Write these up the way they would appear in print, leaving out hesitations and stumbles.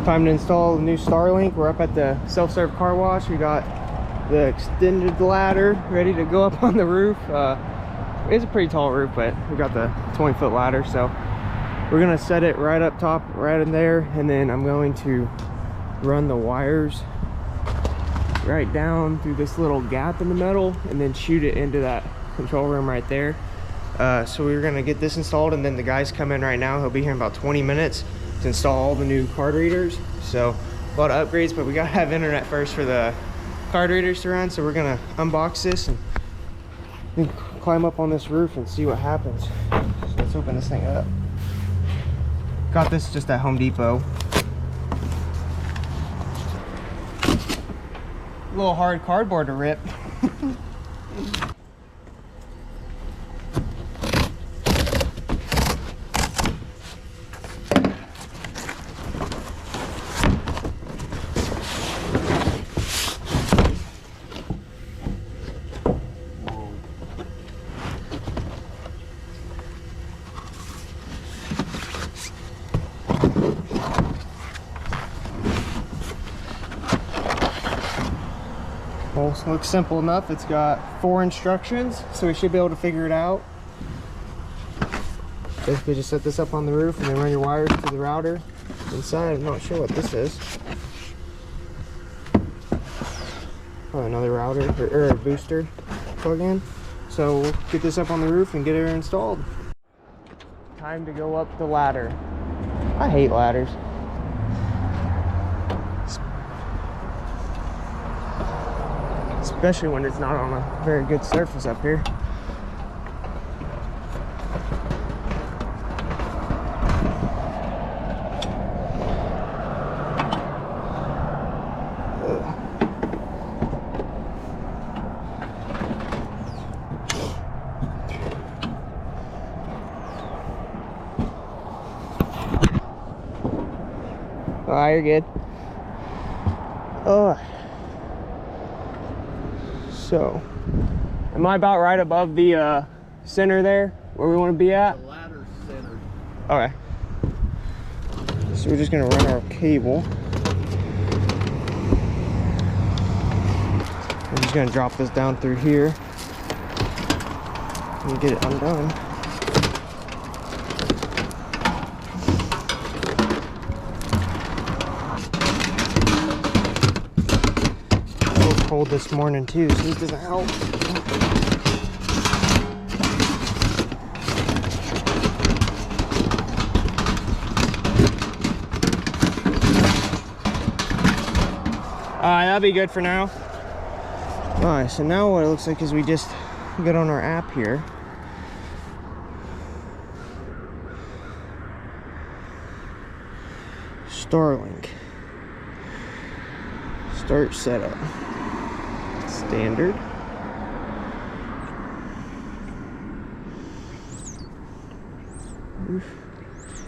Time to install the new Starlink. We're up at the self-serve car wash. We got the extended ladder ready to go up on the roof. It's a pretty tall roof, but we got the 20-foot ladder, so we're gonna set it right up top, right in there, and then I'm going to run the wires right down through this little gap in the metal and then shoot it into that control room right there. So we're gonna get this installed, and then the guys come in right now. He'll be here in about 20 minutes to install all the new card readers. So a lot of upgrades, but we gotta have internet first for the card readers to run. So we're gonna unbox this and then climb up on this roof and see what happens. So let's open this thing up. Got this just at Home Depot. A little hard cardboard to rip. Well, it looks simple enough. It's got 4 instructions, so we should be able to figure it out. Basically just set this up on the roof and then run your wires to the router inside. I'm not sure what this is. Oh, another router or a booster plug-in. So we'll get this up on the roof and get it installed. Time to go up the ladder. I hate ladders. Especially when it's not on a very good surface up here. Oh, you're good. Oh. So, am I about right above the center there, where we want to be at? The ladder's centered. Okay. So we're just gonna run our cable. I'm just gonna drop this down through here and get it undone. Cold this morning too, so this doesn't help. Alright, that'll be good for now. Alright, so now what it looks like is we just get on our app here. Starlink. Start setup. Standard.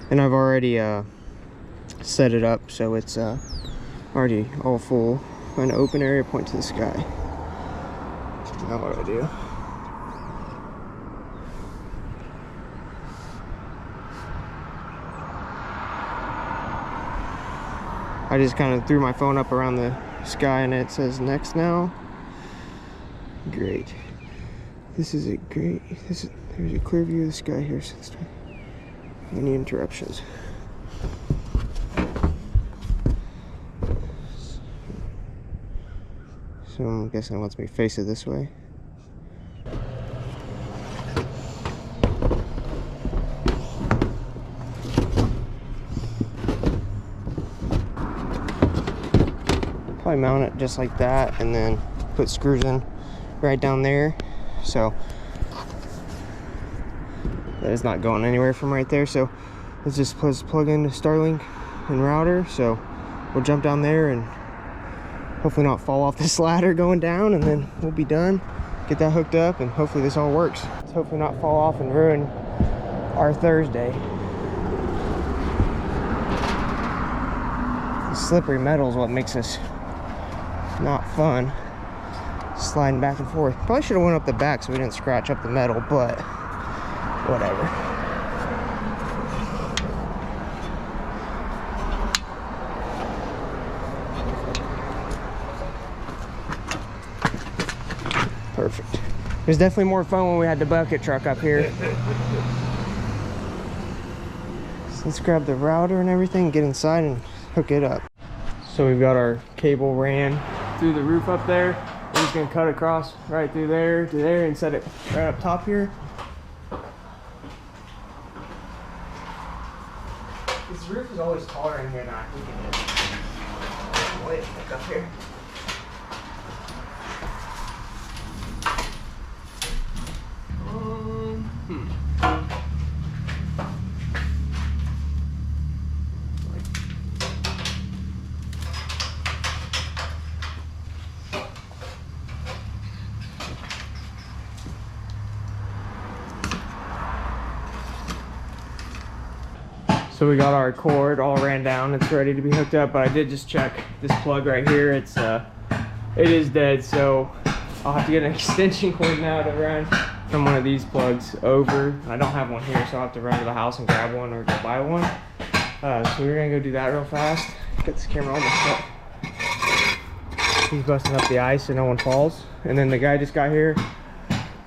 And I've already set it up so it's already all full. Find an open area, point to the sky. Now what do I do? I just kind of threw my phone up around the sky and it says next now. Great. This is a great, there's a clear view of the sky here. So any interruptions. So I'm guessing it wants me to face it this way. Probably mount it just like that and then put screws in right down there, so that is not going anywhere from right there. So let's just plug into Starlink and router, so we'll jump down there and hopefully not fall off this ladder going down, and then we'll be done, get that hooked up, and hopefully this all works. Let's hopefully not fall off and ruin our Thursday. The slippery metal is what makes this not fun, sliding back and forth. Probably should have went up the back so we didn't scratch up the metal, but whatever. Perfect. It was definitely more fun when we had the bucket truck up here. So let's grab the router and everything, get inside and hook it up. So we've got our cable ran through the roof up there. We're just gonna cut across right through there to there and set it right up top here. This roof is always taller in here than I think it is. Wait, back up here. So we got our cord all ran down. It's ready to be hooked up, but I did just check this plug right here. It is dead, so I'll have to get an extension cord now to run from one of these plugs over. I don't have one here, so I'll have to run to the house and grab one or go buy one. So we're gonna go do that real fast. Get this camera almost up. He's busting up the ice so no one falls. And then the guy just got here,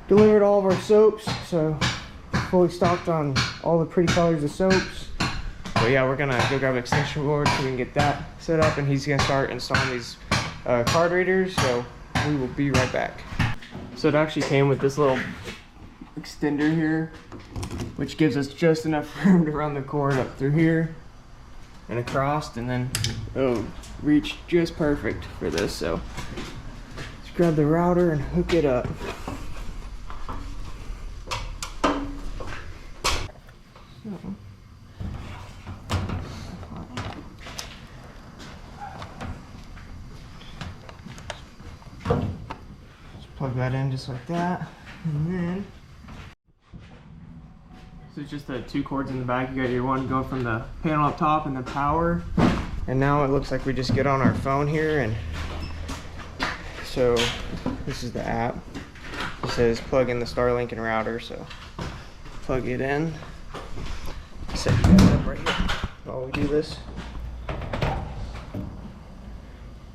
delivered all of our soaps, so fully stocked on all the pretty colors of soaps. But yeah, we're gonna go grab an extension cord so we can get that set up, and he's gonna start installing these card readers, so we will be right back. So it actually came with this little extender here, which gives us just enough room to run the cord up through here and across, and then it'll reach just perfect for this. So let's grab the router and hook it up. Plug that in just like that, and then so it's just the two cords in the back. You got your one going from the panel up top and the power, and now it looks like we just get on our phone here, and so this is the app. It says plug in the Starlink and router, so plug it in. Set you guys up right here while we do this.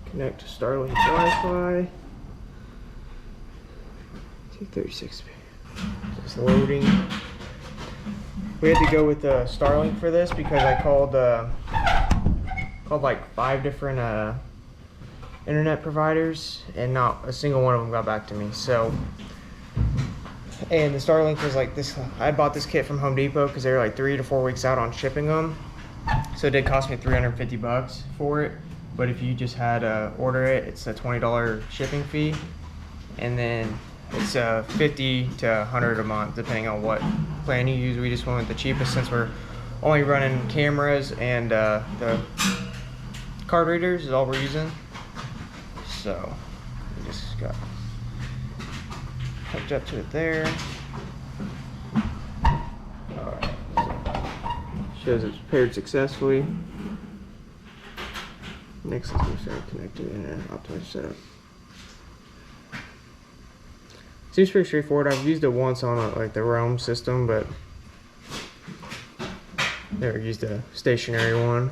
Connect to Starlink Wi-Fi. 236. Just loading. We had to go with Starlink for this because I called like 5 different internet providers, and not a single one of them got back to me. So, and the Starlink was like this. I bought this kit from Home Depot because they were like 3 to 4 weeks out on shipping them. So it did cost me $350 for it. But if you just had order it, it's a $20 shipping fee, and then it's 50 to 100 a month depending on what plan you use. We just went with the cheapest since we're only running cameras, and the card readers is all we're using. So we just got hooked up to it there. Alright, so shows it's paired successfully. Next is going to start connecting in an optimized setup. Seems pretty straightforward. I've used it once on like the Roam system, but never used a stationary one.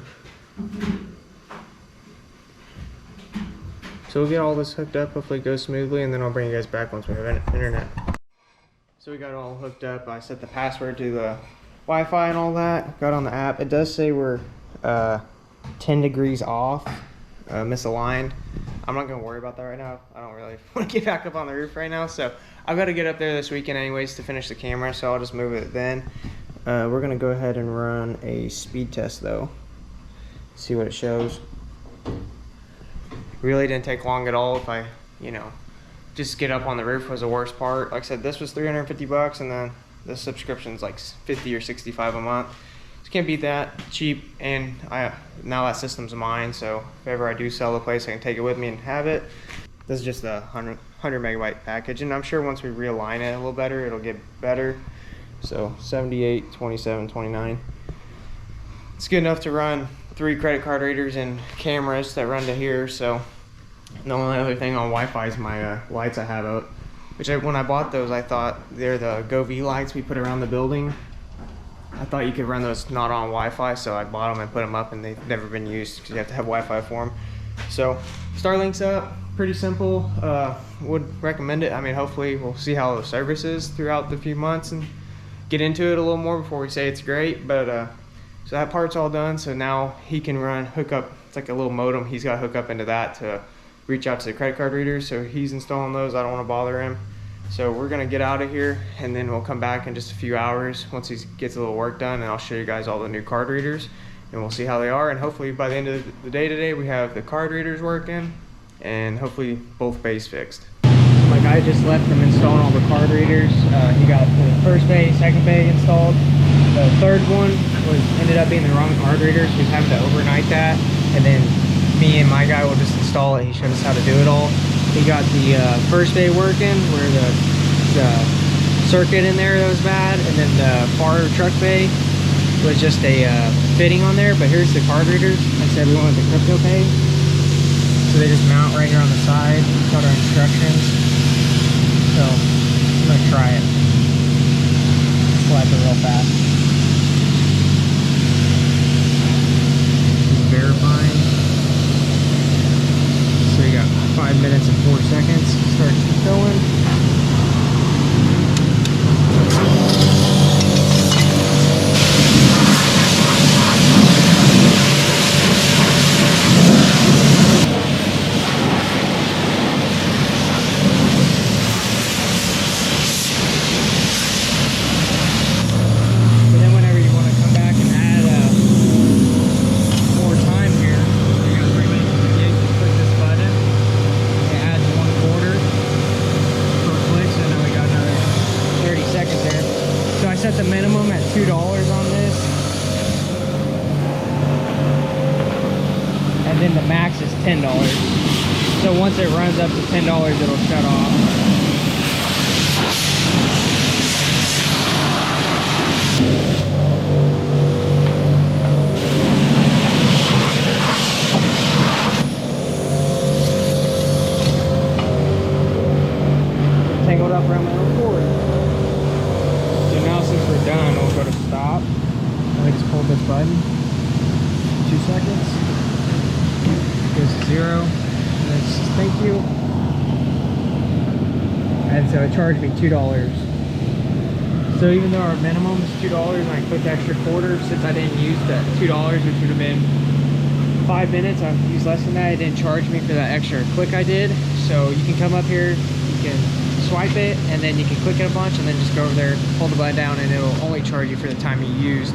So we'll get all this hooked up, hopefully it goes smoothly, and then I'll bring you guys back once we have internet. So we got it all hooked up. I set the password to the Wi-Fi and all that. Got on the app. It does say we're 10 degrees off, misaligned. I'm not gonna worry about that right now. I don't really want to get back up on the roof right now, so I've got to get up there this weekend anyways to finish the camera, so I'll just move it then. We're gonna go ahead and run a speed test though, see what it shows. Really didn't take long at all. If I, just get up on the roof was the worst part. Like I said, this was $350, and then the subscription's like 50 or 65 a month. Just can't beat that. Cheap, and now that system's mine, so if ever I do sell the place, I can take it with me and have it. This is just a 100 megabyte package, and I'm sure once we realign it a little better, it'll get better. So 78, 27, 29. It's good enough to run 3 credit card readers and cameras that run to here. So the only other thing on Wi-Fi is my lights I have out, which when I bought those, I thought they're the GoV lights we put around the building. I thought you could run those not on Wi-Fi, so I bought them and put them up, and they've never been used because you have to have Wi-Fi for them. So Starlink's up, pretty simple. Would recommend it. I mean, hopefully we'll see how the service is throughout the few months and get into it a little more before we say it's great. But so that part's all done. So now he can hook up, it's like a little modem he's got to hook up into that to reach out to the credit card readers. So he's installing those. I don't want to bother him. So we're gonna get out of here and then we'll come back in just a few hours once he gets a little work done, and I'll show you guys all the new card readers and we'll see how they are. And hopefully by the end of the day today, we have the card readers working and hopefully both bays fixed. My guy just left from installing all the card readers. He got the first bay, second bay installed. The third one ended up being the wrong card reader, so he's having to overnight that. And then me and my guy will just install it. He showed us how to do it all. He got the first bay working where the circuit in there that was bad, and then the far truck bay was just a fitting on there. But here's the card readers. I said we wanted the crypto pay, so they just mount right here on the side. Got our instructions. So I'm gonna try it. Slide it real fast. Just verifying. So you got 5 minutes and 4 seconds. Start going. Set the minimum at $2 on this, and then the max is $10. So once it runs up to $10, it'll shut off. Tangled up around my own cord. Since we're done, we'll go to stop. I just pulled this button. 2 seconds. Goes to 0. And then it says thank you. And so it charged me $2. So even though our minimum is $2 and I clicked the extra quarter, since I didn't use that $2, which would have been 5 minutes, I've used less than that. It didn't charge me for that extra click I did. So you can come up here, you can swipe it, and then you can click it a bunch and then just go over there, hold the button down, and it'll only charge you for the time you used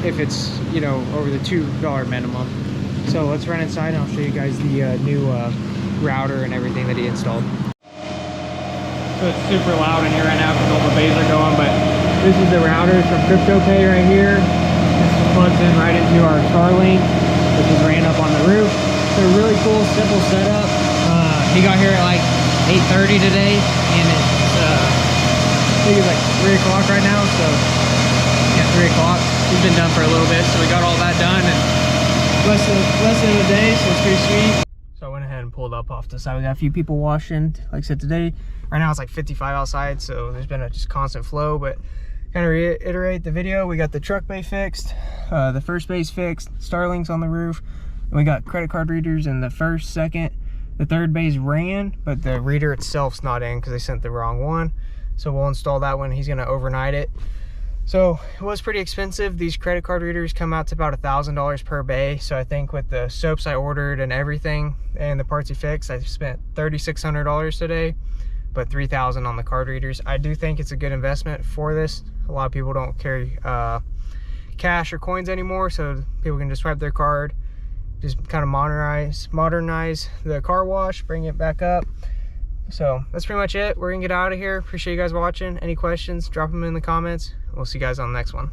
if it's, you know, over the $2 minimum. So let's run inside and I'll show you guys the new router and everything that he installed. So it's super loud in here right now because all the bays are going, but this is the router from CryptoPay right here. This plugs in right into our Starlink, which is ran up on the roof. It's a really cool, simple setup. He got here at like 8:30 today, and it's I think it's like 3 o'clock right now. So yeah, 3 o'clock. He's been done for a little bit, so we got all that done in less than a day, so it's pretty sweet. So I went ahead and pulled up off the side. We got a few people washing. Like I said, today, right now it's like 55 outside, so there's been a just constant flow. But kind of reiterate the video, we got the truck bay fixed, the first bay's fixed, Starlink's on the roof, and we got credit card readers in the first, second. The third bay's ran, but the reader itself's not in because they sent the wrong one. So we'll install that one. He's gonna overnight it. So it was pretty expensive. These credit card readers come out to about $1,000 per bay. So I think with the soaps I ordered and everything and the parts he fixed, I spent $3,600 today, but $3,000 on the card readers. I do think it's a good investment for this. A lot of people don't carry cash or coins anymore, so people can just swipe their card. Just kind of modernize the car wash, bring it back up. So that's pretty much it. We're gonna get out of here. Appreciate you guys watching. Any questions, drop them in the comments. We'll see you guys on the next one.